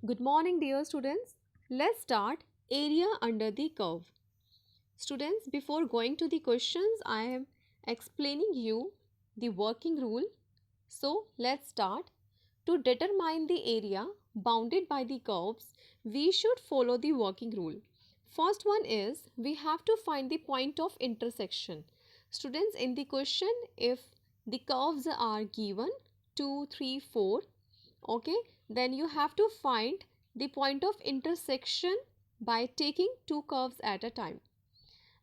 Good morning, dear students. Let's start area under the curve. Students, before going to the questions, I am explaining you the working rule. So, let's start. To determine the area bounded by the curves, we should follow the working rule. First one is we have to find the point of intersection. Students, in the question, if the curves are given 2, 3, 4, okay, then you have to find the point of intersection by taking two curves at a time.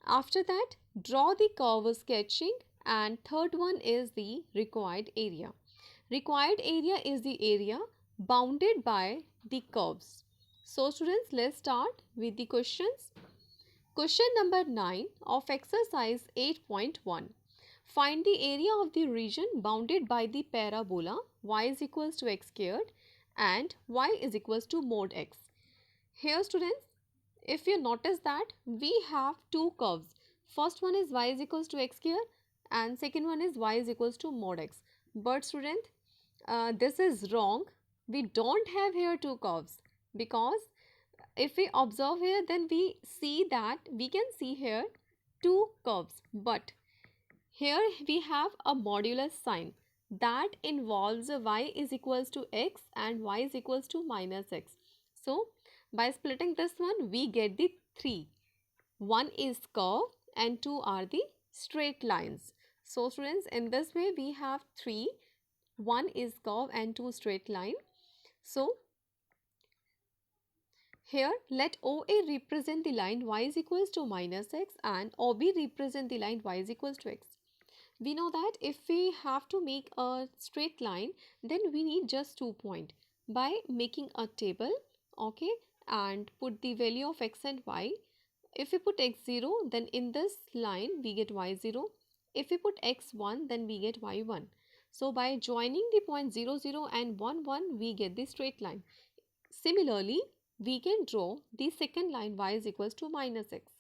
After that, draw the curve sketching, and third one is the required area. Required area is the area bounded by the curves. So students, let's start with the questions. Question number 9 of exercise 8.1. Find the area of the region bounded by the parabola y is equals to x squared and y is equals to mod x. Here students, if you notice that we have two curves. First one is y is equals to x square and second one is y is equals to mod x. But student, this is wrong. We don't have here two curves, because if we observe here, then we see that we can see here two curves, but here we have a modulus sign that involves y is equals to x and y is equals to minus x. So by splitting this one, we get the three. One is curve and two are the straight lines. So students, in this way we have three. One is curve and two straight line. So here let OA represent the line y is equals to minus x and OB represent the line y is equals to x. We know that if we have to make a straight line, then we need just 2 points. By making a table, okay, and put the value of x and y. If we put x0, then in this line we get y0. If we put x1, then we get y1. So by joining the point 0, 0 and 1, 1, we get the straight line. Similarly, we can draw the second line y is equals to minus x.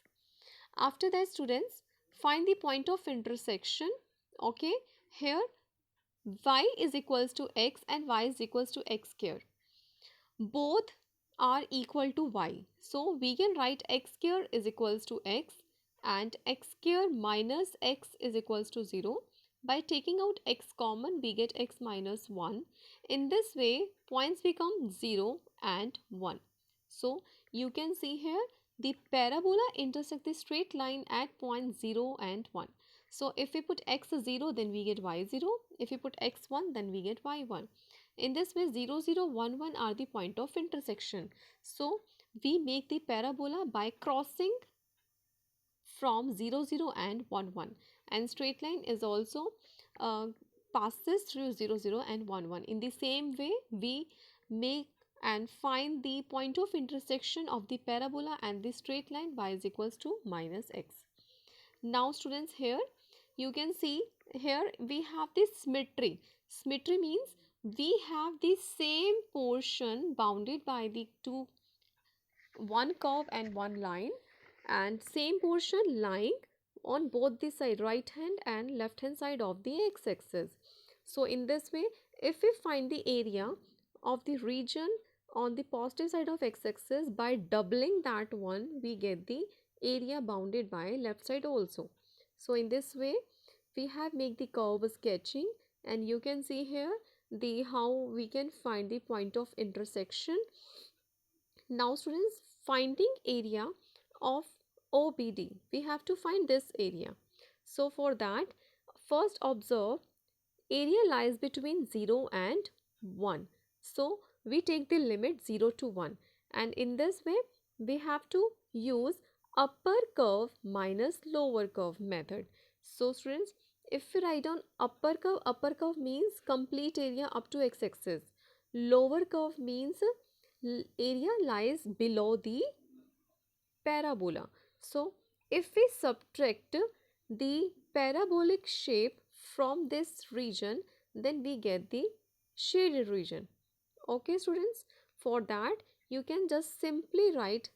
After that students, find the point of intersection. Okay, here y is equals to x and y is equals to x square. Both are equal to y. So we can write x square is equals to x and x square minus x is equals to 0. By taking out x common, we get x minus 1. In this way, points become 0 and 1. So you can see here the parabola intersect the straight line at point 0 and 1. So if we put x0, then we get y0. If we put x1, then we get y1. In this way, 0, 0, 1, 1 are the point of intersection. So we make the parabola by crossing from 0, 0 and 1, 1. And straight line is also passes through 0, 0 and 1, 1. In the same way, we make and find the point of intersection of the parabola and the straight line y is equals to minus x. Now students, here you can see here we have this symmetry. Symmetry means we have the same portion bounded by the one curve and one line, and same portion lying on both the side, right hand and left hand side of the x-axis. So in this way, if we find the area of the region on the positive side of x-axis, by doubling that one, we get the area bounded by left side also. So in this way, we have make the curve sketching, and you can see here the how we can find the point of intersection. Now students, finding area of OBD, we have to find this area. So for that, first observe area lies between 0 and 1. So we take the limit 0 to 1, and in this way we have to use upper curve minus lower curve method. So students, if we write down upper curve means complete area up to x-axis. Lower curve means area lies below the parabola. So if we subtract the parabolic shape from this region, then we get the shaded region. Okay students, for that you can just simply write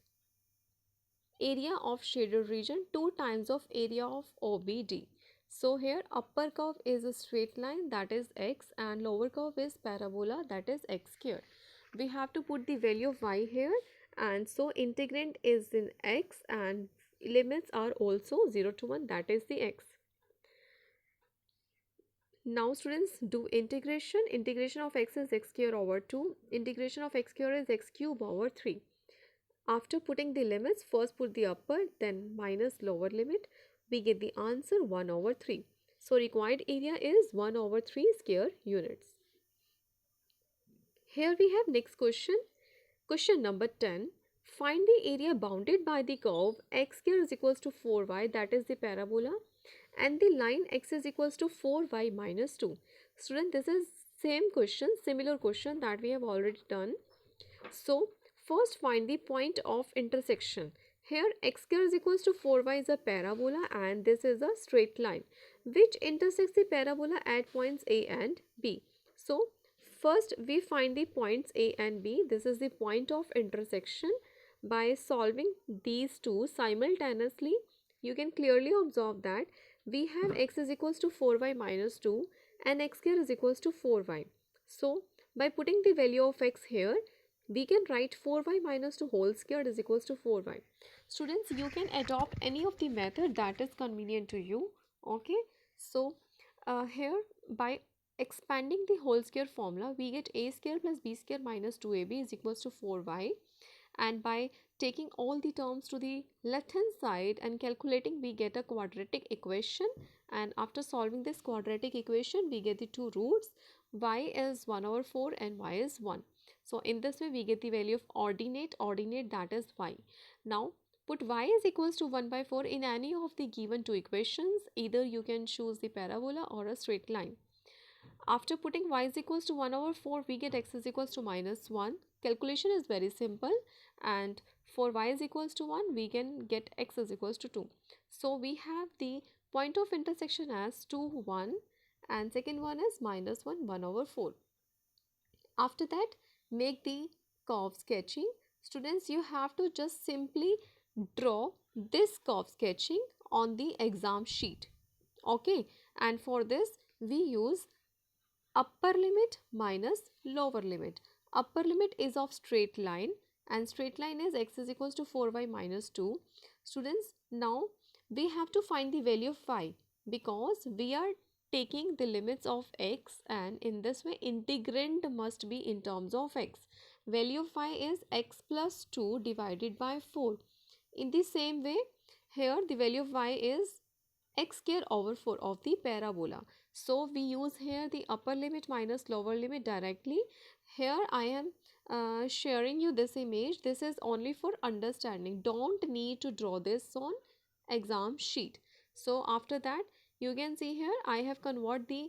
area of shaded region 2 times of area of OBD. So here upper curve is a straight line, that is x, and lower curve is parabola, that is x square. we have to put the value of y here, and so integrand is in x and limits are also 0 to 1, that is the x. Now students, do integration. Integration of x is x square over 2. Integration of x square is x cube over 3. After putting the limits, first put the upper, then minus lower limit, we get the answer 1 over 3. So required area is 1 over 3 square units. Here we have next question. Question number 10. Find the area bounded by the curve x square is equals to 4y, that is the parabola, and the line x is equals to 4y minus 2. Student, this is same question, similar question that we have already done. So first find the point of intersection. Here x square is equals to 4y is a parabola and this is a straight line which intersects the parabola at points A and B. So first we find the points A and B. This is the point of intersection. By solving these two simultaneously, you can clearly observe that we have x is equals to 4y minus 2 and x square is equals to 4y. So by putting the value of x here, we can write 4y minus 2 whole squared is equals to 4y. Students, you can adopt any of the method that is convenient to you. Okay, so here by expanding the whole square formula, we get a square plus b square minus 2ab is equals to 4y, and by taking all the terms to the left hand side and calculating, we get a quadratic equation, and after solving this quadratic equation we get the two roots. Y is 1 over 4 and y is 1. So in this way we get the value of ordinate that is y. Now put y is equals to 1 by 4 in any of the given two equations. Either you can choose the parabola or a straight line. After putting y is equals to 1 over 4, we get x is equals to minus 1. Calculation is very simple, and for y is equals to 1, we can get x is equals to 2. So we have the point of intersection as 2, 1, and second one is minus 1, 1 over 4. After that, make the curve sketching. Students, you have to just simply draw this curve sketching on the exam sheet. Okay, and for this we use upper limit minus lower limit. Upper limit is of straight line and straight line is x is equals to 4y minus 2. Students, now we have to find the value of y because we are taking the limits of x, and in this way integrand must be in terms of x. Value of y is x plus 2 divided by 4. In the same way, here the value of y is x square over 4 of the parabola. So we use here the upper limit minus lower limit directly. Here I am sharing you this image. This is only for understanding. Don't need to draw this on exam sheet. So after that, you can see here I have convert the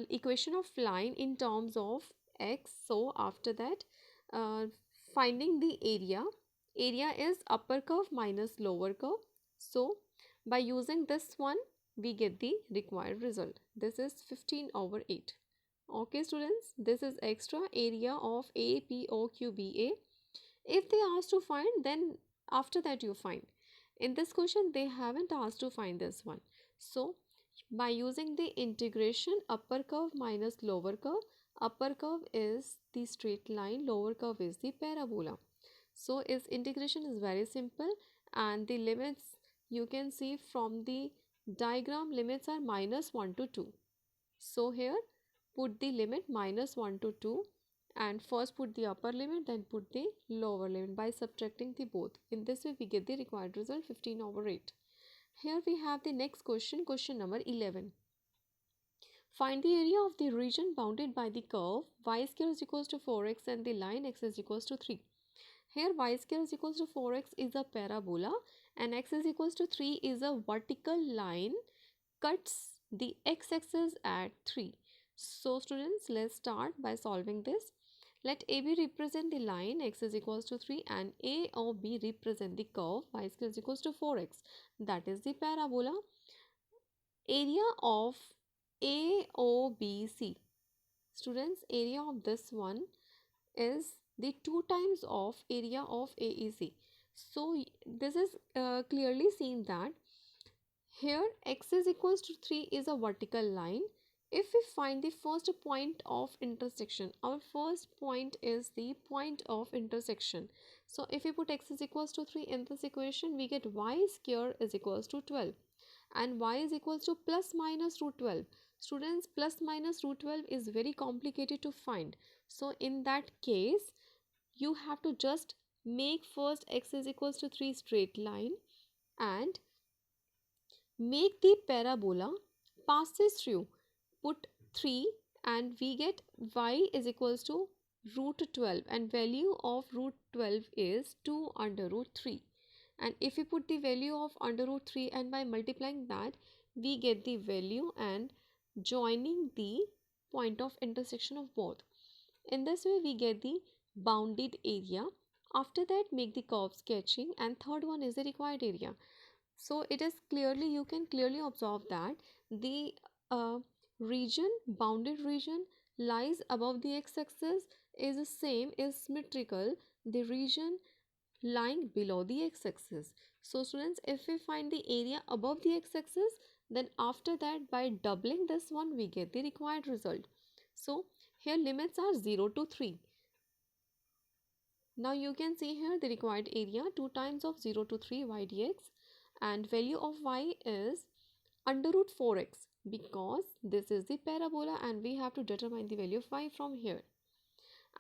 equation of line in terms of x. So after that, uh, finding the area. Area is upper curve minus lower curve. So by using this one, we get the required result. This is 15 over 8. Okay students, this is extra area of APOQBA. If they ask to find, then after that you find. In this question, they haven't asked to find this one. So by using the integration upper curve minus lower curve, upper curve is the straight line, lower curve is the parabola. So its integration is very simple, and the limits you can see from the diagram, limits are minus 1 to 2. So here put the limit minus 1 to 2, and first put the upper limit, then put the lower limit by subtracting the both. In this way we get the required result 15 over 8. Here we have the next question, question number 11. Find the area of the region bounded by the curve y square is equals to 4x and the line x is equals to 3. Here y square is equals to 4x is a parabola and x is equals to 3 is a vertical line cuts the x-axis at 3. So students, let's start by solving this. Let AB represent the line x is equals to 3 and AOB represent the curve y square is equals to 4x, that is the parabola. Area of AOBC. Students, area of this one is the 2 times of area of AEC. So this is clearly seen that here x is equals to 3 is a vertical line. if we find the first point of intersection, our first point is the point of intersection. So if we put x is equals to 3 in this equation, we get y square is equals to 12 and y is equals to plus minus root 12. Students, plus minus root 12 is very complicated to find. So in that case, you have to just make first x is equals to 3 straight line and make the parabola passes through. Put 3 and we get y is equals to root 12 and value of root 12 is 2 under root 3. And if we put the value of under root 3 and by multiplying that, we get the value and joining the point of intersection of both. In this way, we get the bounded area. After that, make the curve sketching, and third one is the required area. So it is clearly, you can clearly observe that the region, bounded region lies above the x-axis is the same, is symmetrical, the region lying below the x-axis. So students, if we find the area above the x-axis, then after that by doubling this one we get the required result. So here limits are 0 to 3. Now you can see here the required area 2 times of 0 to 3 y dx and value of y is under root 4x because this is the parabola and we have to determine the value of y from here.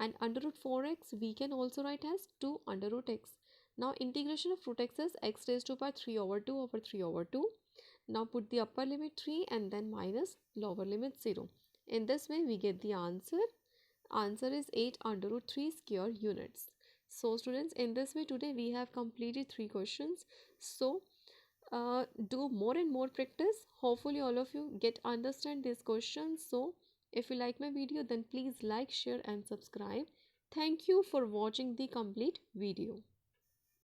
And under root 4x we can also write as 2 under root x. Now integration of root x is x raised to power 3 over 2 over 3 over 2. Now put the upper limit 3 and then minus lower limit 0. In this way we get the answer. Answer is 8 under root 3 square units. So students, in this way today we have completed 3 questions. So do more and more practice. Hopefully all of you get understand these questions. So if you like my video, then please like, share and subscribe. Thank you for watching the complete video.